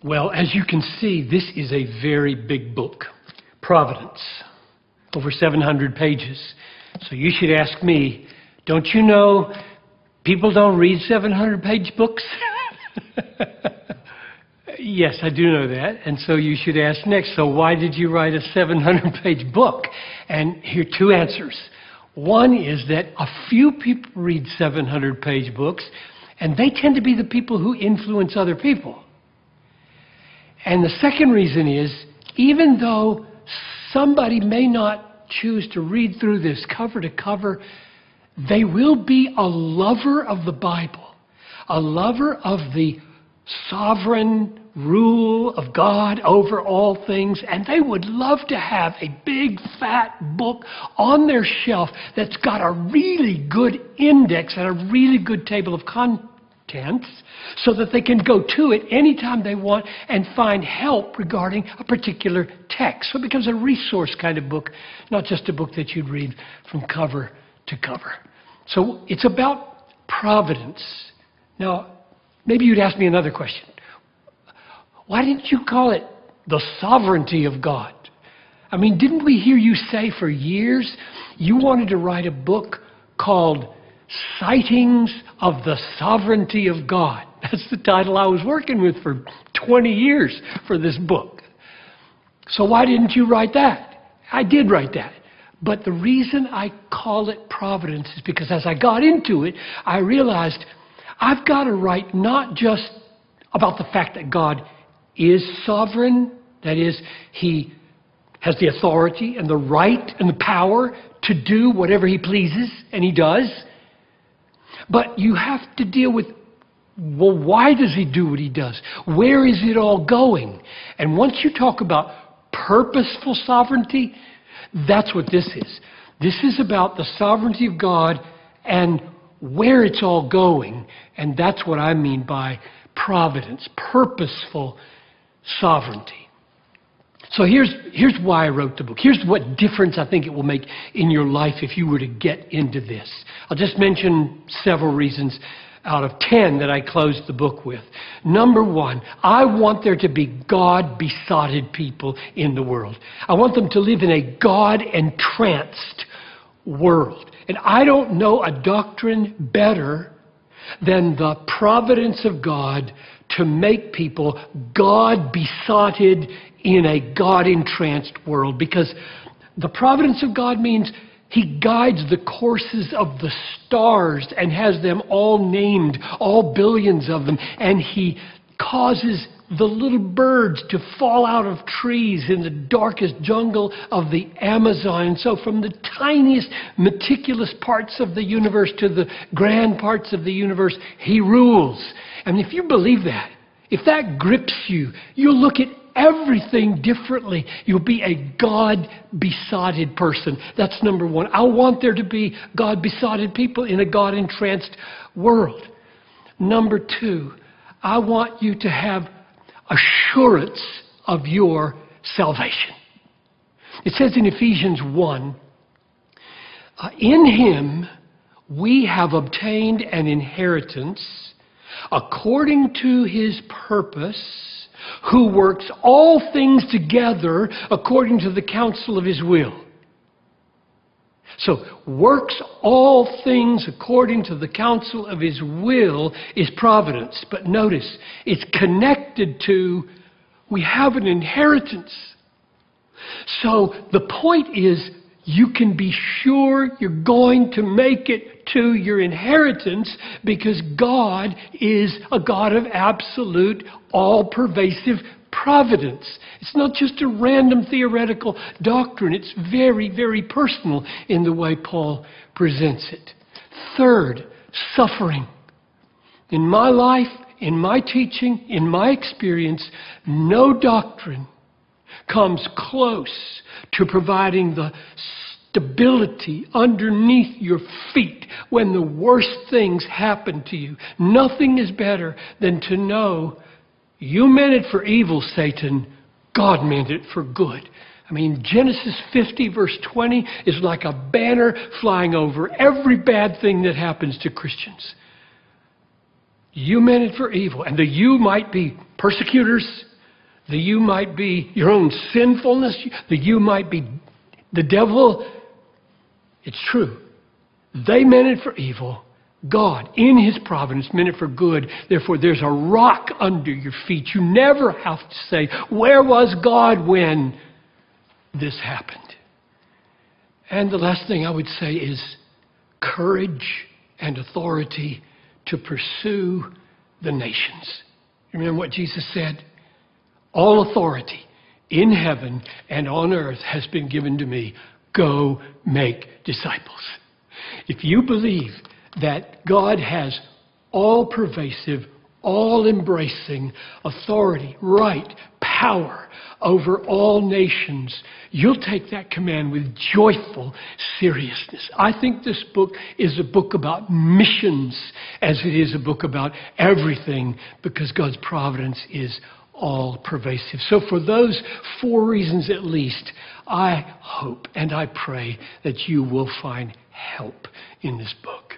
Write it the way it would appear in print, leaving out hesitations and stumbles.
Well, as you can see, this is a very big book. Providence. Over 700 pages. So you should ask me, don't you know people don't read 700-page books? Yes, I do know that. And so you should ask next, so why did you write a 700-page book? And here are two answers. One is that a few people read 700-page books, and they tend to be the people who influence other people. And the second reason is, even though somebody may not choose to read through this cover to cover, they will be a lover of the Bible, a lover of the sovereign rule of God over all things, and they would love to have a big fat book on their shelf that's got a really good index and a really good table of contents so that they can go to it anytime they want and find help regarding a particular text. So it becomes a resource kind of book, not just a book that you'd read from cover to cover. So it's about providence. Now, maybe you'd ask me another question. Why didn't you call it the sovereignty of God? I mean, didn't we hear you say for years you wanted to write a book called Sightings of the Sovereignty of God? That's the title I was working with for 20 years for this book. So why didn't you write that? I did write that. But the reason I call it Providence is because as I got into it, I realized I've got to write not just about the fact that God is sovereign, that is, He has the authority and the right and the power to do whatever He pleases, and He does. But you have to deal with, well, why does He do what He does? Where is it all going? And once you talk about purposeful sovereignty, that's what this is. This is about the sovereignty of God and where it's all going. And that's what I mean by providence, purposeful sovereignty. So here's why I wrote the book. Here's what difference I think it will make in your life if you were to get into this. I'll just mention several reasons out of 10 that I closed the book with. Number one, I want there to be God-besotted people in the world. I want them to live in a God-entranced world. And I don't know a doctrine better than the providence of God to make people God-besotted in a God-entranced world. Because the providence of God means He guides the courses of the stars and has them all named, all billions of them. And He causes the little birds to fall out of trees in the darkest jungle of the Amazon. And so from the tiniest, meticulous parts of the universe to the grand parts of the universe, He rules. And if you believe that, if that grips you, you'll look at everything differently. You'll be a God-besotted person. That's number one. I want there to be God-besotted people in a God-entranced world. Number two, I want you to have assurance of your salvation. It says in Ephesians 1, in Him we have obtained an inheritance according to His purpose, who works all things together according to the counsel of His will. So, works all things according to the counsel of His will is providence. But notice, it's connected to, we have an inheritance. So, the point is, you can be sure you're going to make it to your inheritance because God is a God of absolute, all-pervasive providence. It's not just a random theoretical doctrine. It's very, very personal in the way Paul presents it. Third, suffering. In my life, in my teaching, in my experience, no doctrine comes close to providing the stability underneath your feet when the worst things happen to you. Nothing is better than to know you meant it for evil, Satan. God meant it for good. I mean, Genesis 50 verse 20 is like a banner flying over every bad thing that happens to Christians. You meant it for evil. And the you might be persecutors, that you might be your own sinfulness, that you might be the devil. It's true. They meant it for evil. God, in His providence, meant it for good. Therefore, there's a rock under your feet. You never have to say, where was God when this happened? And the last thing I would say is courage and authority to pursue the nations. Remember what Jesus said? All authority in heaven and on earth has been given to me. Go make disciples. If you believe that God has all-pervasive, all-embracing authority, right, power over all nations, you'll take that command with joyful seriousness. I think this book is a book about missions as it is a book about everything, because God's providence is all-pervasive. So for those 4 reasons at least, I hope and I pray that you will find help in this book.